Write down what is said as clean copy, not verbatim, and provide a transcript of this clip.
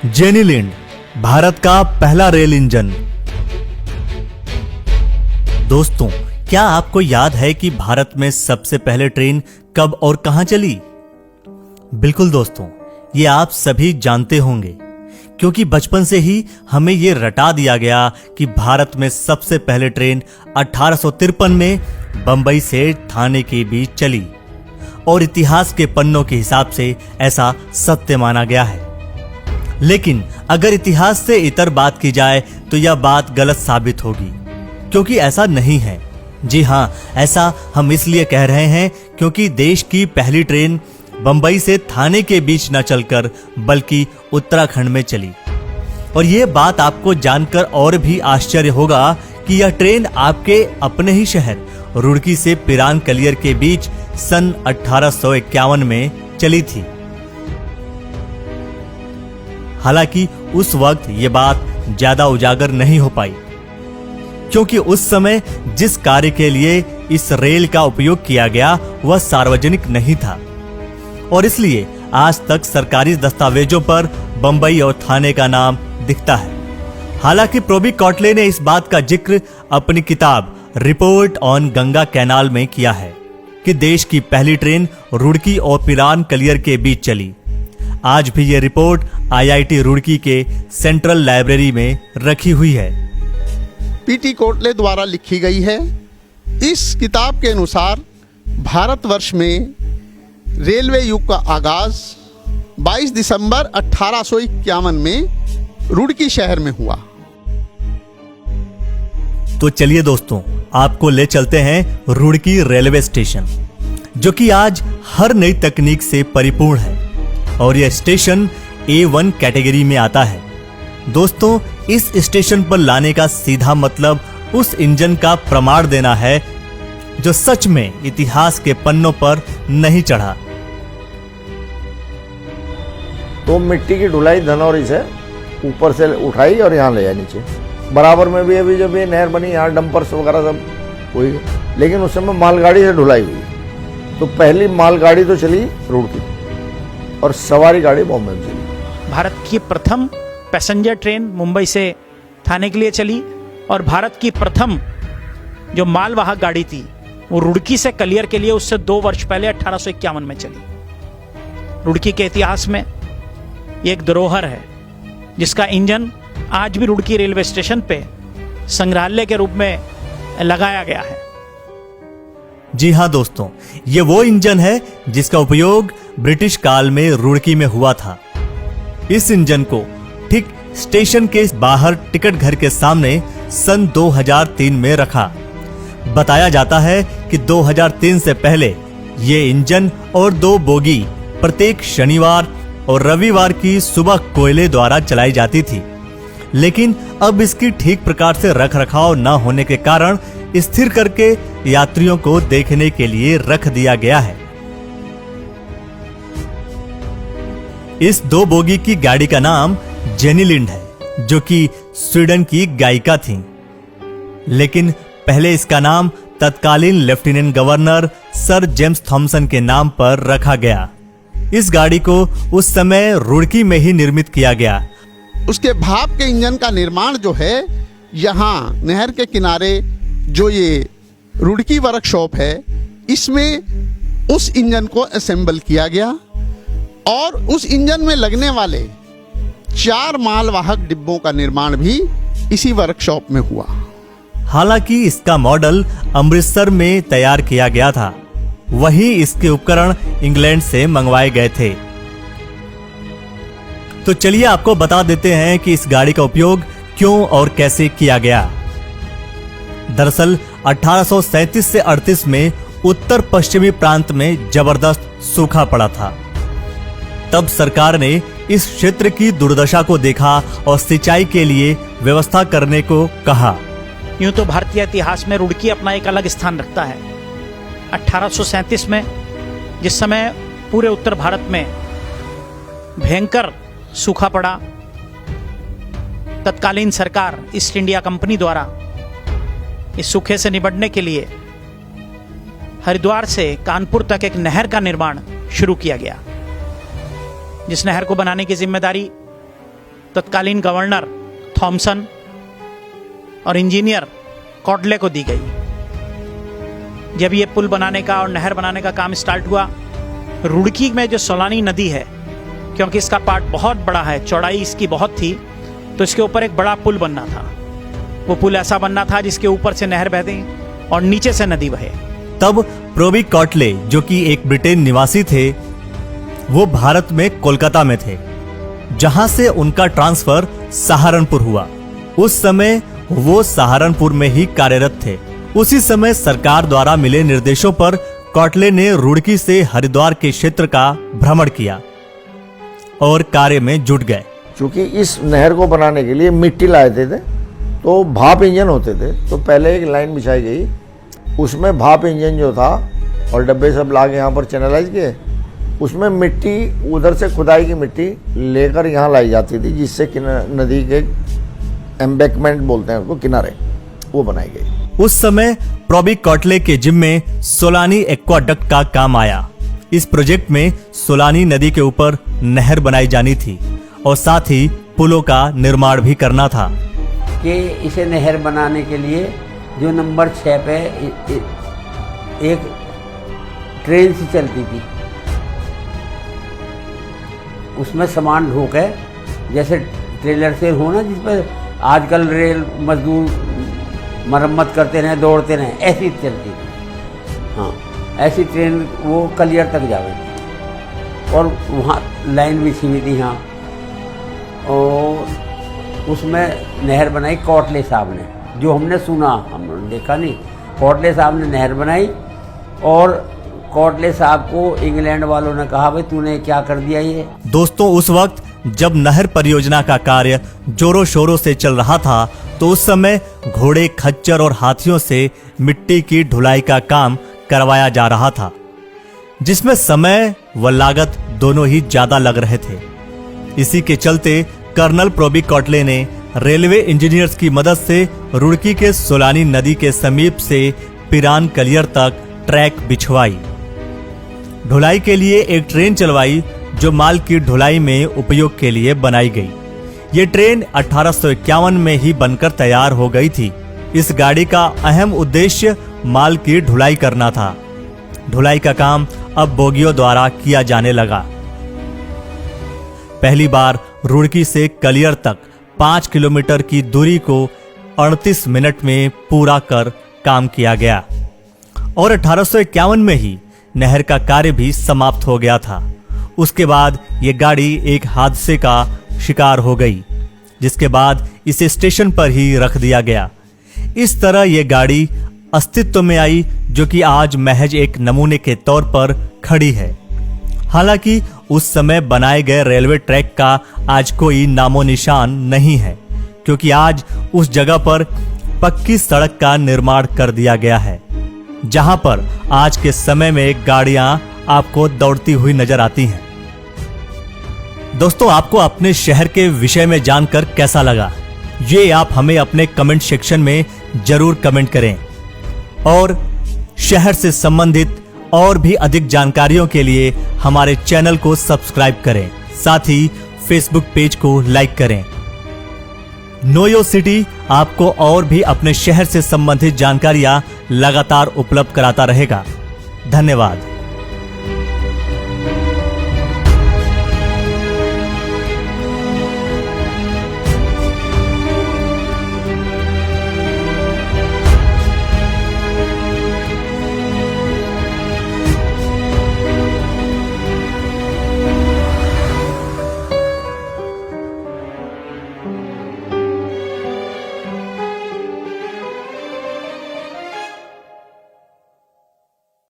जेनीलिंड, भारत का पहला rail engine. दोस्तों, क्या आपको याद है कि भारत में सबसे पहले ट्रेन कब और कहां चली? बिल्कुल दोस्तों, ये आप सभी जानते होंगे, क्योंकि बचपन से ही हमें ये रटा दिया गया कि भारत में सबसे पहले ट्रेन 1853 में बंबई से ठाणे के बीच चली और इतिहास के पन्नों के हिसाब से ऐसा सत्य माना गया है। लेकिन अगर इतिहास से इतर बात की जाए तो यह बात गलत साबित होगी, क्योंकि ऐसा नहीं है। जी हां, ऐसा हम इसलिए कह रहे हैं क्योंकि देश की पहली ट्रेन बंबई से ठाणे के बीच न चलकर बल्कि उत्तराखंड में चली। और यह बात आपको जानकर और भी आश्चर्य होगा कि यह ट्रेन आपके अपने ही शहर रुड़की से पिरान कलियर के बीच सन 1851 में चली थी। हालांकि उस वक्त यह बात ज्यादा उजागर नहीं हो पाई, क्योंकि उस समय जिस कार्य के लिए इस रेल का उपयोग किया गया वह सार्वजनिक नहीं था, और इसलिए आज तक सरकारी दस्तावेजों पर बंबई और ठाणे का नाम दिखता है। हालांकि प्रोबी कॉटले ने इस बात का जिक्र अपनी किताब रिपोर्ट ऑन गंगा कैनाल में किया है कि देश की पहली ट्रेन रुड़की और पिरान कलियर के बीच चली। आज भी यह रिपोर्ट आईआईटी रुड़की के सेंट्रल लाइब्रेरी में रखी हुई है। पीटी कोटले द्वारा लिखी गई है। इस किताब के अनुसार भारतवर्ष में रेलवे युग का आगाज 22 दिसंबर 1851 में रुड़की शहर में हुआ। तो चलिए दोस्तों, आपको ले चलते हैं रुड़की रेलवे स्टेशन, जो कि आज हर नई तकनीक से परिपूर्ण है और यह स्टेशन A1 कैटेगरी में आता है। दोस्तों, इस स्टेशन पर लाने का सीधा मतलब उस इंजन का प्रमाण देना है जो सच में इतिहास के पन्नों पर नहीं चढ़ा। तो मिट्टी की ढुलाई धनौरी से ऊपर से उठाई और यहाँ ले आई नीचे। बराबर में भी अभी जब ये नहर बनी, यहाँ डंपर्स वगैरह सब हुई, लेकिन उस समय मालगाड़ी से ढुलाई हुई। तो पहली मालगाड़ी तो चली रुड़की और सवारी गाड़ी बॉम्बे में चली। भारत की प्रथम पैसेंजर ट्रेन मुंबई से ठाणे के लिए चली और भारत की प्रथम जो मालवाहक गाड़ी थी वो रुड़की से कलियर के लिए उससे 2 वर्ष पहले 1851 में चली। रुड़की के इतिहास में ये एक धरोहर है जिसका इंजन आज भी रुड़की रेलवे स्टेशन पे संग्रहालय के रूप में लगाया गया है। जी हां दोस्तों, ये वो इंजन है जिसका उपयोग ब्रिटिश काल में रुड़की में हुआ था। इस इंजन को ठीक स्टेशन के बाहर टिकट घर के सामने सन 2003 में रखा। बताया जाता है कि 2003 से पहले ये इंजन और 2 बोगी प्रत्येक शनिवार और रविवार की सुबह कोयले द्वारा चलाई जाती थी, लेकिन अब इसकी ठीक प्रकार से रख रखाव न होने के कारण स्थिर करके यात्रियों को देखने के लिए रख दिया गया है। इस 2 बोगी की गाड़ी का नाम जेनीलिंड है, जो कि स्वीडन की गायिका थी, लेकिन पहले इसका नाम तत्कालीन lieutenant governor sir James Thompson के नाम पर रखा गया। इस गाड़ी को उस समय रुड़की में ही निर्मित किया गया। उसके भाप के इंजन का निर्माण जो है, यहाँ नहर के किनारे जो ये रुड़की वर्कशॉप है, इसमें उस इंजन को असेंबल किया गया और उस इंजन में लगने वाले 4 मालवाहक डिब्बों का निर्माण भी इसी वर्कशॉप में हुआ। हालांकि इसका मॉडल अमृतसर में तैयार किया गया था, वहीं इसके उपकरण इंग्लैंड से मंगवाए गए थे। तो चलिए आपको बता देते हैं कि इस गाड़ी का उपयोग क्यों और कैसे किया गया। दरअसल 1837 से 38 में उत्तर पश्चिमी प्रांत में जबरदस्त सूखा पड़ा था। तब सरकार ने इस क्षेत्र की दुर्दशा को देखा और सिंचाई के लिए व्यवस्था करने को कहा। यूं तो भारतीय इतिहास में रुड़की अपना एक अलग स्थान रखता है। 1837 में जिस समय पूरे उत्तर भारत में भयंकर सूखा पड़ा, तत्कालीन सरकार ईस्ट इंडिया कंपनी द्वारा इस सूखे से निपटने के लिए हरिद्वार से कानपुर तक एक नहर का निर्माण शुरू किया गया, जिस नहर को बनाने की जिम्मेदारी तत्कालीन गवर्नर थॉमसन और इंजीनियर कॉटले को दी गई। जब ये पुल बनाने का और नहर बनाने का काम स्टार्ट हुआ, रुड़की में जो सोलानी नदी है, क्योंकि इसका पार्ट बहुत बड़ा है, चौड़ाई इसकी बहुत थी, तो इसके ऊपर एक बड़ा पुल बनना था। वो पुल ऐसा बनना था जिसके ऊपर से नहर बहे और नीचे से नदी बहे। तब प्रोबी कॉटले, जो कि एक ब्रिटेन निवासी थे, वो भारत में कोलकाता में थे, जहां से उनका ट्रांसफर सहारनपुर हुआ। उस समय वो सहारनपुर में ही कार्यरत थे। उसी समय सरकार द्वारा मिले निर्देशों पर कॉटले ने रुड़की से हरिद्वार के क्षेत्र का भ्रमण किया और कार्य में जुट गए। क्योंकि इस नहर को बनाने के लिए मिट्टी लाए थे, तो भाप इंजन होते थे, तो पहले एक लाइन बिछाई गई, उसमें भाप इंजन जो था और डब्बे सब ला के यहाँ पर चैनलाइज किए, उसमें मिट्टी उधर से खुदाई की मिट्टी लेकर यहाँ लाई जाती थी, जिससे नदी के एम्बैंकमेंट बोलते हैं उसको, किनारे, वो बनाई गई। उस समय प्रोबी कॉटले के जिम्मे सोलानी एक्वाडक्ट का काम आया। इस प्रोजेक्ट में सोलानी नदी के ऊपर नहर बनाई जानी थी और साथ ही पुलों का निर्माण भी करना था। कि इसे नहर बनाने के लिए जो नंबर 6 पे एक ट्रेन सी चलती थी, उसमें सामान ढोके, जैसे ट्रेलर से हो ना, जिस पर आजकल रेल मजदूर मरम्मत करते रहे, दौड़ते रहे, ऐसी चलती थी। हाँ, ऐसी ट्रेन वो कलियर तक जावे थी और वहाँ लाइन बिछी हुई थी यहाँ, और उसमें नहर बनाई कॉटले साहब ने। जो हमने सुना, हमने देखा नहीं, कॉटले साहब ने नहर बनाई और कॉटले साहब को इंग्लैंड वालों ने कहा, भाई तूने क्या कर दिया ये। दोस्तों, उस वक्त जब नहर परियोजना का कार्य जोरों शोरों से चल रहा था, तो उस समय घोड़े, खच्चर और हाथियों से मिट्टी की ढुलाई का काम करवाया जा रहा था, जिसमें समय व लागत दोनों ही ज्यादा लग रहे थे। इसी के चलते कर्नल प्रोबी कॉटले ने रेलवे इंजीनियर्स की मदद से रुड़की के सोलानी नदी के समीप से पिरान कलियर तक ट्रैक बिछवाई। ढुलाई के लिए एक ट्रेन चलवाई, जो माल की ढुलाई में उपयोग के लिए बनाई गई। ये ट्रेन 1851 में ही बनकर तैयार हो गई थी। इस गाड़ी का अहम उद्देश्य माल की ढुलाई करना था। ढुलाई का काम अब बोगियों द्वारा किया जाने लगा। पहली बार रुड़की से कलियर तक 5 किलोमीटर की दूरी को 38 मिनट में पूरा कर काम किया गया और 1851 में ही नहर का कार्य भी समाप्त हो गया था। उसके बाद ये गाड़ी एक हादसे का शिकार हो गई, जिसके बाद इसे स्टेशन पर ही रख दिया गया। इस तरह ये गाड़ी अस्तित्व में आई, जो कि आज महज एक नमूने के तौर पर खड़ी है। हालांकि उस समय बनाए गए रेलवे ट्रैक का आज कोई नामो निशान नहीं है, क्योंकि आज उस जगह पर पक्की सड़क का निर्माण कर दिया गया है, जहां पर आज के समय में गाड़ियां आपको दौड़ती हुई नजर आती हैं। दोस्तों, आपको अपने शहर के विषय में जानकर कैसा लगा, ये आप हमें अपने कमेंट सेक्शन में जरूर कमेंट करें। और शहर से संबंधित और भी अधिक जानकारियों के लिए हमारे चैनल को सब्सक्राइब करें, साथ ही फेसबुक पेज को लाइक करें। नो योर सिटी आपको और भी अपने शहर से संबंधित जानकारियां लगातार उपलब्ध कराता रहेगा। धन्यवाद।